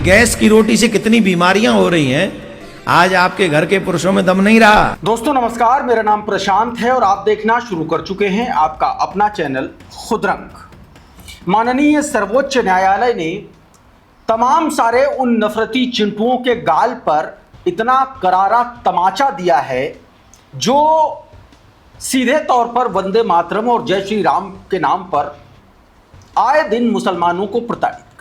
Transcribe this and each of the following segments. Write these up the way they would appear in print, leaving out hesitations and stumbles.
Gas की रोटी से कितनी बीमारियां हो रही हैं, आज आपके घर के पुरुषों में दम नहीं रहा। दोस्तों नमस्कार, मेरा नाम प्रशांत है और आप देखना शुरू कर चुके हैं आपका अपना चैनल खुदरंग। माननीय सर्वोच्च न्यायालय ने तमाम सारे उन नफरती चिंटुओं के गाल पर इतना करारा तमाचा दिया है जो सीधे तौर पर वंदे मातरम और जय श्री राम के नाम पर आए दिन मुसलमानों को प्रताड़ित करते थे।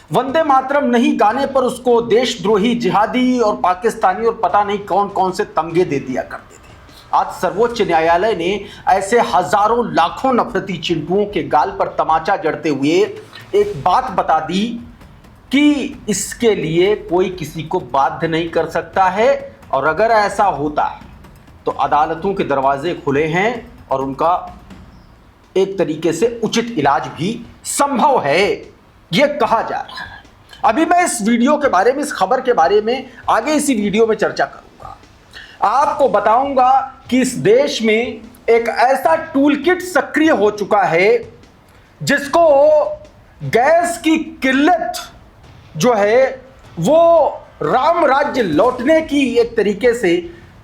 वंदे मातरम नहीं गाने पर उसको देशद्रोही, जिहादी और पाकिस्तानी और पता नहीं कौन कौन से तमगे दे दिया करते थे। आज सर्वोच्च न्यायालय ने ऐसे हजारों लाखों नफरती चिंटुओं के गाल पर तमाचा जड़ते हुए एक बात बता दी कि इसके लिए कोई किसी को बाध्य नहीं कर सकता है, और अगर ऐसा होता है तो अदालतों के दरवाजे खुले हैं और उनका एक तरीके से उचित इलाज भी संभव है, यह कहा जा रहा है। अभी मैं इस वीडियो के बारे में, इस खबर के बारे में आगे इसी वीडियो में चर्चा करूंगा। आपको बताऊंगा कि इस देश में एक ऐसा टूल किट सक्रिय हो चुका है जिसको गैस की किल्लत जो है वो राम राज्य लौटने की एक तरीके से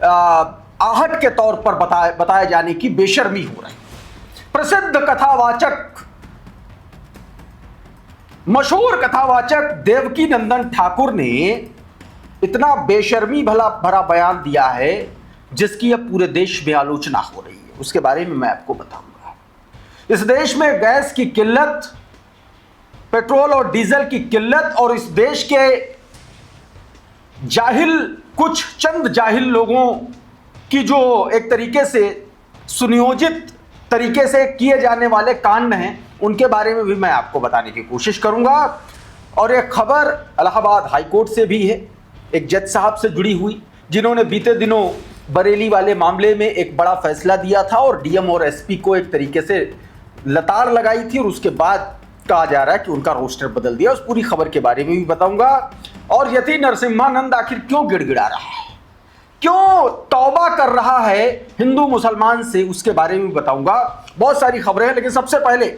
आहट के तौर पर बताए जाने की बेशर्मी हो रही है। प्रसिद्ध कथावाचक, मशहूर कथावाचक देवकी नंदन ठाकुर ने इतना बेशर्मी भरा बयान दिया है जिसकी अब पूरे देश में आलोचना हो रही है। उसके बारे में मैं आपको बताऊंगा। इस देश में गैस की किल्लत, पेट्रोल और डीजल की किल्लत और इस देश के जाहिल, कुछ चंद जाहिल लोगों की जो एक तरीके से सुनियोजित तरीके से किए जाने वाले कांड हैं, उनके बारे में भी मैं आपको बताने की कोशिश करूंगा। और एक खबर इलाहाबाद हाईकोर्ट से भी है, एक जज साहब से जुड़ी हुई, जिन्होंने बीते दिनों बरेली वाले मामले में एक बड़ा फैसला दिया था और डीएम और एसपी को एक तरीके से लताड़ लगाई थी, और उसके बाद कहा जा रहा है कि उनका रोस्टर बदल दिया। उस पूरी खबर के बारे में भी बताऊंगा। और यति नरसिम्हानंद आखिर क्यों गिड़गिड़ा रहा है, क्यों तौबा कर रहा है हिंदू मुसलमान से, उसके बारे में भी बताऊंगा। बहुत सारी खबरें हैं, लेकिन सबसे पहले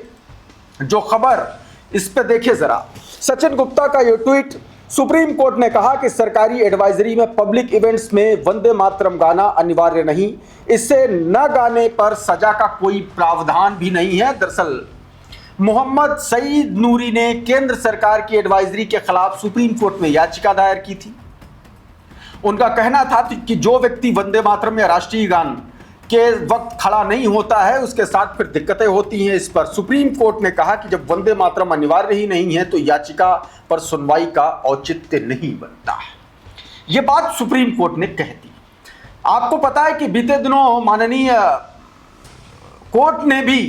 जो खबर इस पे देखिए जरा। सचिन गुप्ता का ये ट्वीट, सुप्रीम कोर्ट ने कहा कि सरकारी एडवाइजरी में पब्लिक इवेंट्स में वंदे मातरम गाना अनिवार्य नहीं, इससे न गाने पर सजा का कोई प्रावधान भी नहीं है। दरअसल मोहम्मद सईद नूरी ने केंद्र सरकार की एडवाइजरी के खिलाफ सुप्रीम कोर्ट में याचिका दायर की थी। उनका कहना था कि जो व्यक्ति वंदे मातरम या राष्ट्रीय गान के वक्त खड़ा नहीं होता है उसके साथ फिर दिक्कतें होती हैं। इस पर सुप्रीम कोर्ट ने कहा कि जब वंदे मातरम अनिवार्य ही नहीं है तो याचिका पर सुनवाई का औचित्य नहीं बनता है। यह बात सुप्रीम कोर्ट ने कह दी। आपको पता है कि बीते दिनों माननीय कोर्ट ने भी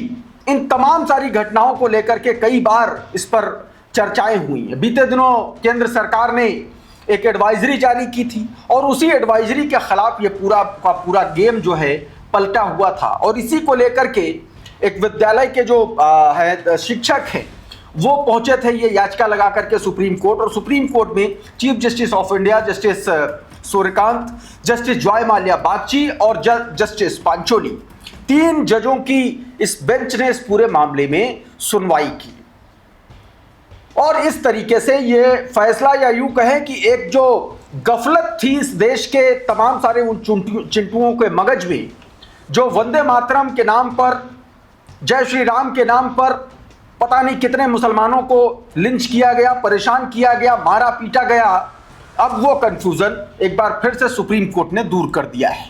इन तमाम सारी घटनाओं को लेकर के कई बार इस पर चर्चाएं हुई हैं। बीते दिनों केंद्र सरकार ने एक एडवाइजरी जारी की थी और उसी एडवाइजरी के खिलाफ ये पूरा का पूरा गेम जो है पलटा हुआ था, और इसी को लेकर के एक विद्यालय के जो शिक्षक हैं वो पहुंचे थे ये याचिका लगा करके सुप्रीम कोर्ट। और सुप्रीम कोर्ट में chief justice of India justice Suryakant, justice Joy Mallya Bagchi और जस्टिस पांचोली, 3 जजों की इस बेंच ने इस पूरे मामले में सुनवाई की। और इस तरीके से ये फैसला, या यूं कहें कि एक जो गफलत थी इस देश के तमाम सारे उन चिंटुओं के मगज में, जो वंदे मातरम के नाम पर, जय श्री राम के नाम पर पता नहीं कितने मुसलमानों को लिंच किया गया, परेशान किया गया, मारा पीटा गया, अब वो कंफ्यूजन एक बार फिर से सुप्रीम कोर्ट ने दूर कर दिया है।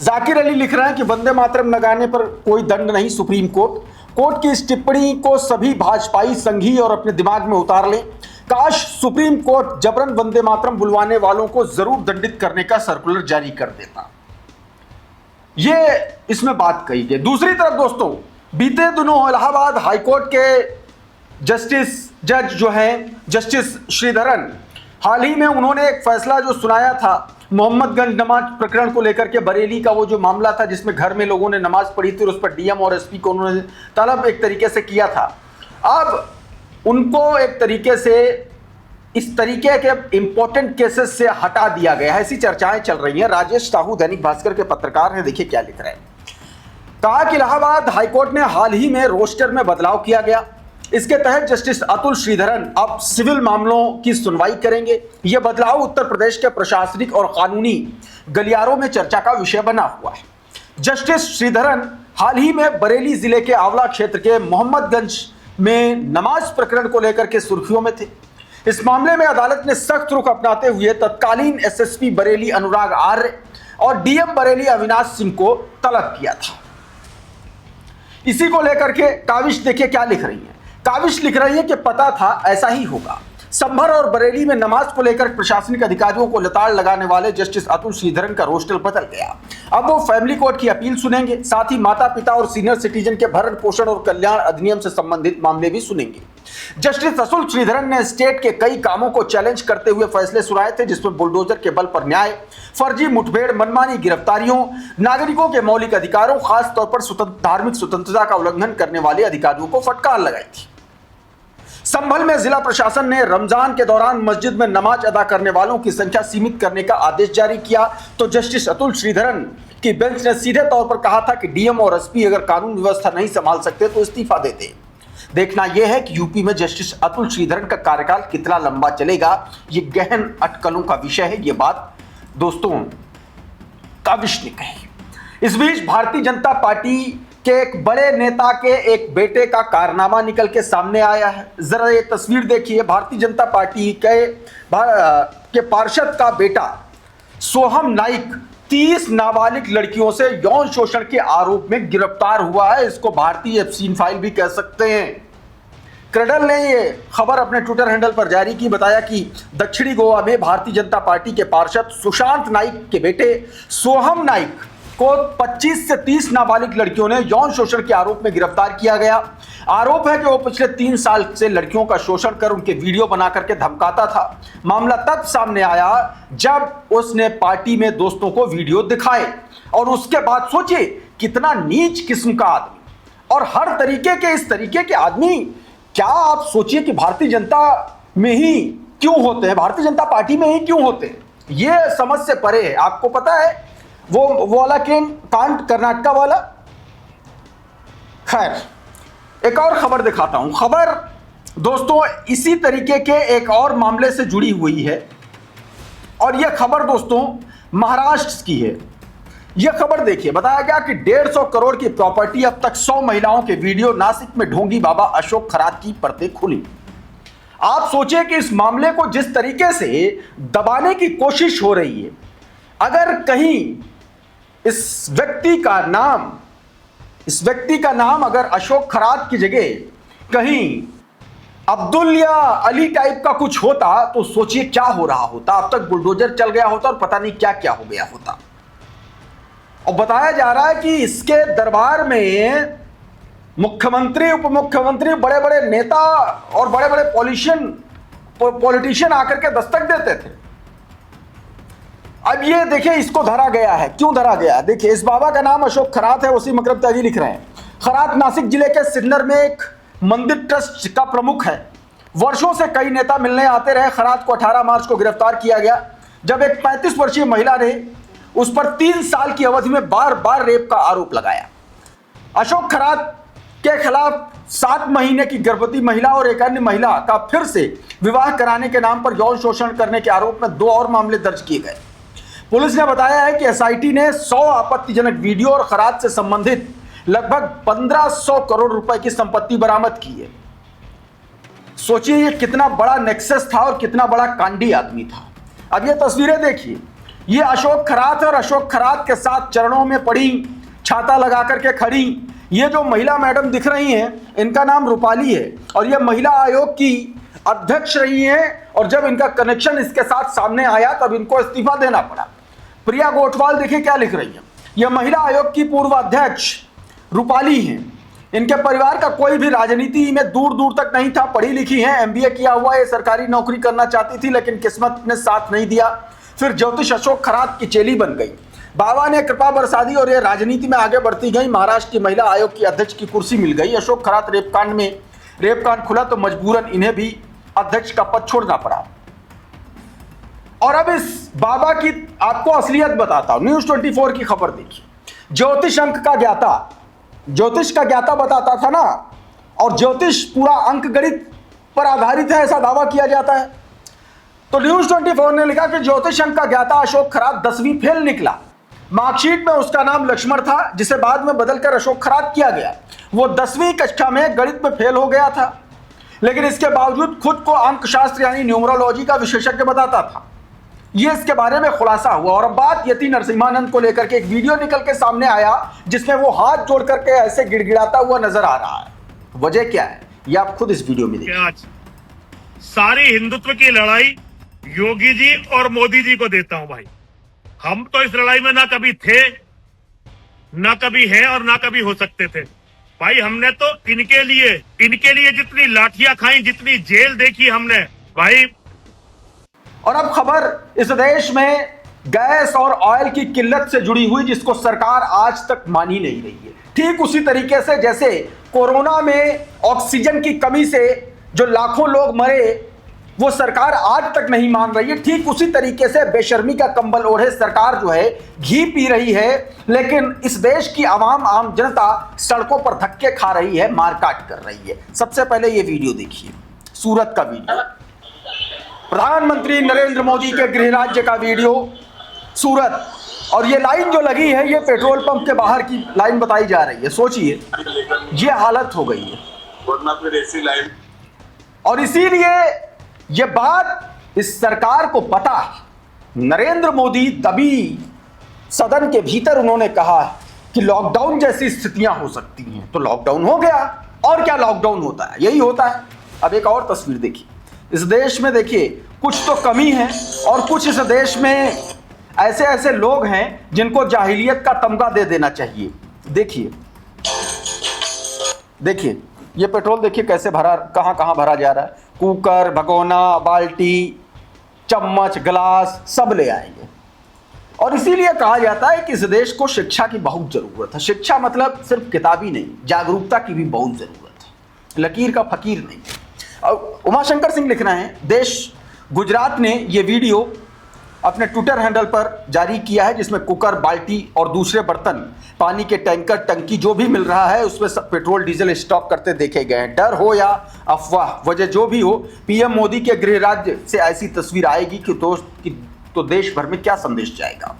जाकिर अली लिख रहे हैं कि वंदे मातरम लगाने पर कोई दंड नहीं। सुप्रीम कोर्ट की इस टिप्पणी को सभी भाजपाई संघी और अपने दिमाग में उतार लें। काश सुप्रीम कोर्ट जबरन वंदे मातरम बुलवाने वालों को जरूर दंडित करने का सर्कुलर जारी कर देता। ये इसमें बात कही गई। दूसरी तरफ दोस्तों, बीते दिनों इलाहाबाद हाईकोर्ट के जज जो हैं जस्टिस श्रीधरन, हाल ही में उन्होंने एक फैसला जो सुनाया था मोहम्मदगंज नमाज प्रकरण को लेकर के, बरेली का वो जो मामला था जिसमें घर में लोगों ने नमाज पढ़ी थी और उस पर डीएम और एसपी को उन्होंने तलब एक तरीके से किया था। अब उनको एक तरीके से इस तरीके के इंपॉर्टेंट केसेस से हटा दिया गया है, ऐसी चर्चाएं चल रही हैं। राजेश साहू दैनिक भास्कर के पत्रकार हैं, देखिए क्या लिख रहे हैं। कहा कि इलाहाबाद हाईकोर्ट ने हाल ही में रोस्टर में बदलाव किया गया। इसके तहत जस्टिस अतुल श्रीधरन अब सिविल मामलों की सुनवाई करेंगे। यह बदलाव उत्तर प्रदेश के प्रशासनिक और कानूनी गलियारों में चर्चा का विषय बना हुआ है। जस्टिस श्रीधरन हाल ही में बरेली जिले के आंवला क्षेत्र के मोहम्मदगंज में नमाज प्रकरण को लेकर के सुर्खियों में थे। इस मामले में अदालत ने सख्त रुख अपनाते हुए तत्कालीन एसएसपी बरेली अनुराग आर्य और डीएम बरेली अविनाश सिंह को तलब किया था। इसी को लेकर के काविश देखिए क्या लिख रही है। काविश लिख रही है कि पता था ऐसा ही होगा। संभर और बरेली में नमाज को लेकर प्रशासनिक अधिकारियों को लताड़ लगाने वाले जस्टिस अतुल श्रीधरन का रोस्टर बदल गया। अब वो फैमिली कोर्ट की अपील सुनेंगे, साथ ही माता पिता और सीनियर सिटीजन के भरण पोषण और कल्याण अधिनियम से संबंधित मामले भी सुनेंगे। जस्टिस अतुल श्रीधरन ने स्टेट के कई कामों को चैलेंज करते हुए फैसले सुनाए थे, जिसमें बुलडोजर के बल पर न्याय, फर्जी मुठभेड़, मनमानी गिरफ्तारियों, नागरिकों के मौलिक अधिकारों, खासतौर पर धार्मिक स्वतंत्रता का उल्लंघन करने वाले अधिकारियों को फटकार लगाई थी। संभल में जिला प्रशासन ने रमजान के दौरान मस्जिद में नमाज अदा करने वालों की संख्या सीमित करने का आदेश जारी किया, तो जस्टिस अतुल श्रीधरन की बेंच ने सीधे तौर पर कहा था कि डीएम और एसपी अगर कानून व्यवस्था नहीं संभाल सकते तो इस्तीफा दे दें। देखना यह है कि यूपी में जस्टिस अतुल श्रीधरन का कार्यकाल कितना लंबा चलेगा। यह गहन अटकलों का विषय है। यह बात दोस्तों काविश ने कही। इस बीच भारतीय जनता पार्टी के एक बड़े नेता के एक बेटे का कारनामा निकल के सामने आया है। जरा ये तस्वीर देखिए। भारतीय जनता पार्टी के पार्षद का बेटा सोहम नाइक 30 नाबालिग लड़कियों से यौन शोषण के आरोप में गिरफ्तार हुआ है। इसको भारतीय एब्सकीन फाइल भी कह सकते हैं। क्रेडल ने ये खबर अपने ट्विटर हैंडल पर जारी की। बताया कि दक्षिणी गोवा में भारतीय जनता पार्टी के पार्षद सुशांत नाइक के बेटे सोहम नाइक को 25 से 30 नाबालिग लड़कियों ने यौन शोषण के आरोप में गिरफ्तार किया गया। आरोप है कि वो पिछले 3 साल से लड़कियों का शोषण कर उनके वीडियो बना करके धमकाता था। मामला तब सामने आया जब उसने पार्टी में दोस्तों को वीडियो दिखाए, और उसके बाद सोचिए कितना नीच किस्म का आदमी, और हर तरीके के इस तरीके के आदमी क्या आप सोचिए कि भारतीय जनता में ही क्यों होते हैं, भारतीय जनता पार्टी में ही क्यों होते हैं, ये समझ से परे है। आपको पता है वो वाला कांड कर्नाटका वाला। खैर एक और खबर दिखाता हूं। खबर दोस्तों इसी तरीके के एक और मामले से जुड़ी हुई है, और यह खबर दोस्तों महाराष्ट्र की है। यह खबर देखिए। बताया गया कि 150 करोड़ की प्रॉपर्टी, अब तक 100 महिलाओं के वीडियो, नासिक में ढोंगी बाबा अशोक खरात की परतें खुली। आप सोचिए कि इस मामले को जिस तरीके से दबाने की कोशिश हो रही है, अगर कहीं इस व्यक्ति का नाम अगर अशोक खरात की जगह कहीं अब्दुल या अली टाइप का कुछ होता तो सोचिए क्या हो रहा होता। अब तक बुलडोजर चल गया होता और पता नहीं क्या क्या हो गया होता। और बताया जा रहा है कि इसके दरबार में मुख्यमंत्री, उप मुख्यमंत्री, बड़े बड़े नेता और बड़े बड़े पॉलिटिशियन आकर के दस्तक देते थे। अब ये देखिए इसको धरा गया है। क्यों धरा गया? देखिए इस बाबा का नाम अशोक खरात है। उसी मकरम त्यागी लिख रहे हैं। खरात नासिक जिले के सिन्नर में एक मंदिर ट्रस्ट का प्रमुख है। वर्षों से कई नेता मिलने आते रहे। खरात को 18 मार्च को गिरफ्तार किया गया, जब एक 35 वर्षीय महिला ने उस पर 3 साल की अवधि में बार बार रेप का आरोप लगाया। अशोक खरात के खिलाफ 7 महीने की गर्भवती महिला और एक अन्य महिला का फिर से विवाह कराने के नाम पर यौन शोषण करने के आरोप में 2 और मामले दर्ज किए गए। पुलिस ने बताया है कि एसआईटी ने 100 आपत्तिजनक वीडियो और खरात से संबंधित लगभग 1500 करोड़ रुपए की संपत्ति बरामद की है। सोचिए ये कितना बड़ा नेक्सस था और कितना बड़ा कांडी आदमी था। अब ये तस्वीरें देखिए। ये अशोक खरात है और अशोक खरात के साथ चरणों में पड़ी, छाता लगा करके खड़ी ये जो महिला मैडम दिख रही हैं, इनका नाम रूपाली है और ये महिला आयोग की अध्यक्ष रही हैं। और जब इनका कनेक्शन इसके साथ सामने आया तब इनको इस्तीफा देना पड़ा। प्रिया गोठवाल देखिए क्या लिख रही है। यह महिला आयोग की पूर्व अध्यक्ष रूपाली हैं। इनके परिवार का कोई भी राजनीति में दूर दूर तक नहीं था। पढ़ी लिखी हैं, एमबीए किया हुआ है, सरकारी नौकरी करना चाहती थी लेकिन किस्मत ने साथ नहीं दिया। फिर ज्योतिष अशोक खरात की चेली बन गई। बाबा ने कृपा बरसा दी और ये राजनीति में आगे बढ़ती गई। महाराष्ट्र की महिला आयोग की अध्यक्ष की कुर्सी मिल गई। अशोक खरात रेप कांड खुला तो मजबूरन इन्हें भी अध्यक्ष का पद छोड़ना पड़ा। और अब इस बाबा की आपको असलियत बताता हूं। न्यूज 24 की खबर देखिए। ज्योतिष का ज्ञाता बताता था ना, और ज्योतिष पूरा अंक गणित पर आधारित है, ऐसा दावा किया जाता है। तो न्यूज 24 ने लिखा कि ज्योतिष अंक का ज्ञाता अशोक खरात 10वीं फेल निकला। मार्कशीट में उसका नाम लक्ष्मण था, जिसे बाद में बदलकर अशोक खरात किया गया। वो 10वीं कक्षा में गणित में फेल हो गया था, लेकिन इसके बावजूद खुद को अंकशास्त्र यानी न्यूमरोलॉजी का विशेषज्ञ बताता था। ये इसके बारे में खुलासा हुआ। और अब बात यति नरसिम्हानंद को लेकर के एक वीडियो निकल के सामने आया, जिसमें वो हाथ जोड़ करके ऐसे गिड़गिड़ाता हुआ नजर आ रहा है। वजह क्या है, ये आप खुद इस वीडियो में देखिए। आज सारी हिंदुत्व की लड़ाई योगी जी और मोदी जी को देता हूं भाई। हम तो इस लड़ाई में ना कभी थे, ना कभी हैं और ना कभी हो सकते थे भाई। हमने तो इनके लिए जितनी लाठियां खाई, जितनी जेल देखी हमने भाई। और अब खबर इस देश में गैस और ऑयल की किल्लत से जुड़ी हुई, जिसको सरकार आज तक मान ही नहीं रही है। ठीक उसी तरीके से जैसे कोरोना में ऑक्सीजन की कमी से जो लाखों लोग मरे, वो सरकार आज तक नहीं मान रही है। ठीक उसी तरीके से बेशर्मी का कंबल ओढ़े सरकार जो है घी पी रही है, लेकिन इस देश की आम जनता सड़कों पर धक्के खा रही है, मारकाट कर रही है। सबसे पहले ये वीडियो देखिए, सूरत का वीडियो, प्रधानमंत्री नरेंद्र मोदी के गृह राज्य का वीडियो, सूरत। और ये लाइन जो लगी है, ये पेट्रोल पंप के बाहर की लाइन बताई जा रही है। सोचिए, ये हालत हो गई है। और इसीलिए ये बात इस सरकार को पता है। नरेंद्र मोदी तभी सदन के भीतर उन्होंने कहा कि लॉकडाउन जैसी स्थितियां हो सकती हैं, तो लॉकडाउन हो गया। और क्या लॉकडाउन होता है, यही होता है। अब एक और तस्वीर देखिए, इस देश में देखिए कुछ तो कमी है, और कुछ इस देश में ऐसे ऐसे लोग हैं जिनको जाहिलियत का तमगा दे देना चाहिए। देखिए देखिए, ये पेट्रोल देखिए कैसे भरा, कहां कहां भरा जा रहा है। कुकर, भगोना, बाल्टी, चम्मच, गिलास सब ले आएंगे। और इसीलिए कहा जाता है कि इस देश को शिक्षा की बहुत जरूरत है। शिक्षा मतलब सिर्फ किताबी नहीं, जागरूकता की भी बहुत जरूरत है, लकीर का फकीर नहीं। और उमाशंकर सिंह लिख रहे हैं, देश गुजरात ने ये वीडियो अपने ट्विटर हैंडल पर जारी किया है, जिसमें कुकर, बाल्टी और दूसरे बर्तन, पानी के टैंकर, टंकी जो भी मिल रहा है उसमें सब पेट्रोल डीजल स्टॉक करते देखे गए हैं। डर हो या अफवाह, वजह जो भी हो, पीएम मोदी के गृह राज्य से ऐसी तस्वीर आएगी कि तो देश भर में क्या संदेश जाएगा।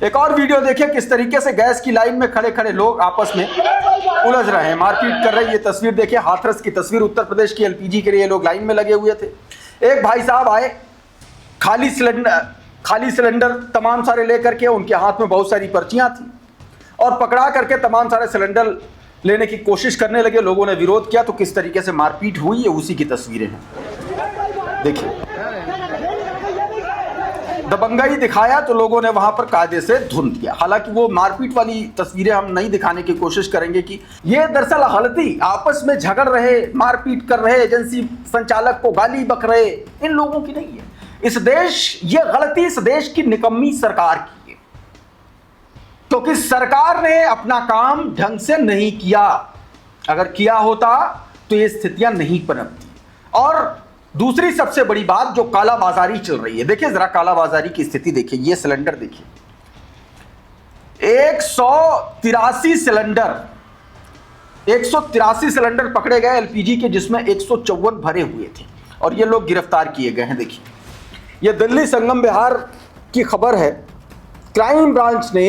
एक और वीडियो देखिए, किस तरीके से गैस की लाइन में खड़े खड़े लोग आपस में उलझ रहे हैं, मारपीट कर रहे हैं। ये तस्वीर देखिए, हाथरस की तस्वीर, उत्तर प्रदेश की एलपीजी के लिए लोग लाइन में लगे हुए थे। एक भाई साहब आए, खाली सिलेंडर तमाम सारे लेकर के, उनके हाथ में बहुत सारी पर्चियां थी, और पकड़ा करके तमाम सारे सिलेंडर लेने की कोशिश करने लगे। लोगों ने विरोध किया, तो किस तरीके से मारपीट हुई, ये उसी की तस्वीरें हैं। देखिए, दबंगाई दिखाया तो लोगों ने वहां पर कायदे से धुन दिया। हालांकि वो मारपीट वाली तस्वीरें हम नहीं दिखाने की कोशिश करेंगे कि ये दरअसल हलती आपस में झगड़ रहे, मारपीट कर रहे, एजेंसी संचालक को गाली बक रहे, इन लोगों की नहीं है। इस देश, ये गलती इस देश की निकम्मी सरकार की है, क्योंकि सरकार ने अपना काम ढंग से नहीं किया। अगर किया होता तो ये स्थितियां नहीं पनपती। और दूसरी सबसे बड़ी बात, जो कालाबाजारी चल रही है, देखिए जरा कालाबाजारी की स्थिति देखिए। ये सिलेंडर देखिए, 183 सिलेंडर पकड़े गए एलपीजी के, जिसमें 154 भरे हुए थे, और ये लोग गिरफ्तार किए गए हैं। देखिए, ये दिल्ली संगम विहार की खबर है। क्राइम ब्रांच ने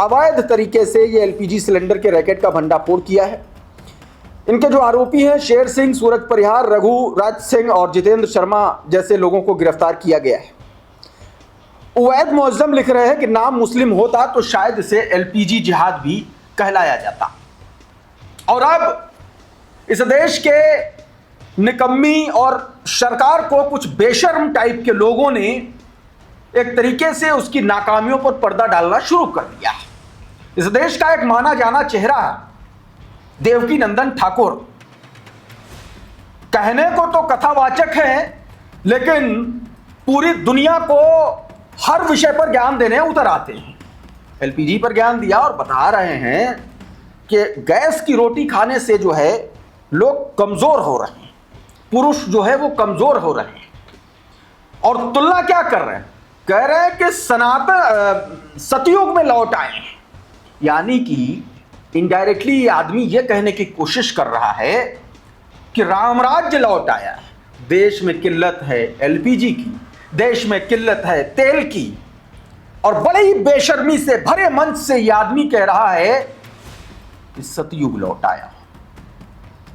अवैध तरीके से ये एलपीजी सिलेंडर के रैकेट का भंडाफोड़ किया है। इनके जो आरोपी हैं, शेर सिंह, सूरज परिहार, रघु राज सिंह और जितेंद्र शर्मा जैसे लोगों को गिरफ्तार किया गया है। उवैद मुअज्जम लिख रहे हैं कि नाम मुस्लिम होता तो शायद इसे एलपीजी जिहाद भी कहलाया जाता। और अब इस देश के निकम्मी और सरकार को कुछ बेशर्म टाइप के लोगों ने एक तरीके से उसकी नाकामियों पर पर्दा डालना शुरू कर दिया है। इस देश का एक माना जाना चेहरा है देवकी नंदन ठाकुर, कहने को तो कथावाचक है, लेकिन पूरी दुनिया को हर विषय पर ज्ञान देने उतर आते हैं। एलपीजी पर ज्ञान दिया और बता रहे हैं कि गैस की रोटी खाने से जो है लोग कमजोर हो रहे हैं, पुरुष जो है वो कमजोर हो रहे हैं। और तुलना क्या कर रहे हैं, कह रहे हैं कि सनातन सतयुग में लौट आए हैं। यानी कि इनडायरेक्टली ये आदमी ये कहने की कोशिश कर रहा है कि रामराज्य लौट आया है। देश में किल्लत है एलपीजी की, देश में किल्लत है तेल की, और बड़े ही बेशर्मी से भरे मंच से यह आदमी कह रहा है कि सतयुग लौट आया।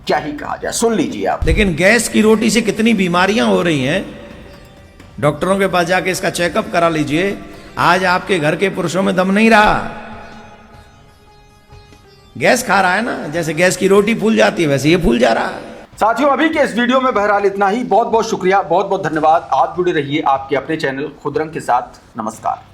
क्या ही कहा जाए, सुन लीजिए आप। लेकिन गैस की रोटी से कितनी बीमारियां हो रही हैं, डॉक्टरों के पास जाके इसका चेकअप करा लीजिए। आज आपके घर के पुरुषों में दम नहीं रहा। गैस खा रहा है ना, जैसे गैस की रोटी फूल जाती है वैसे ये फूल जा रहा है। साथियों, अभी के इस वीडियो में बहरहाल इतना ही। बहुत बहुत शुक्रिया, बहुत बहुत धन्यवाद। आप जुड़े रहिए आपके अपने चैनल खुदरंग के साथ। नमस्कार।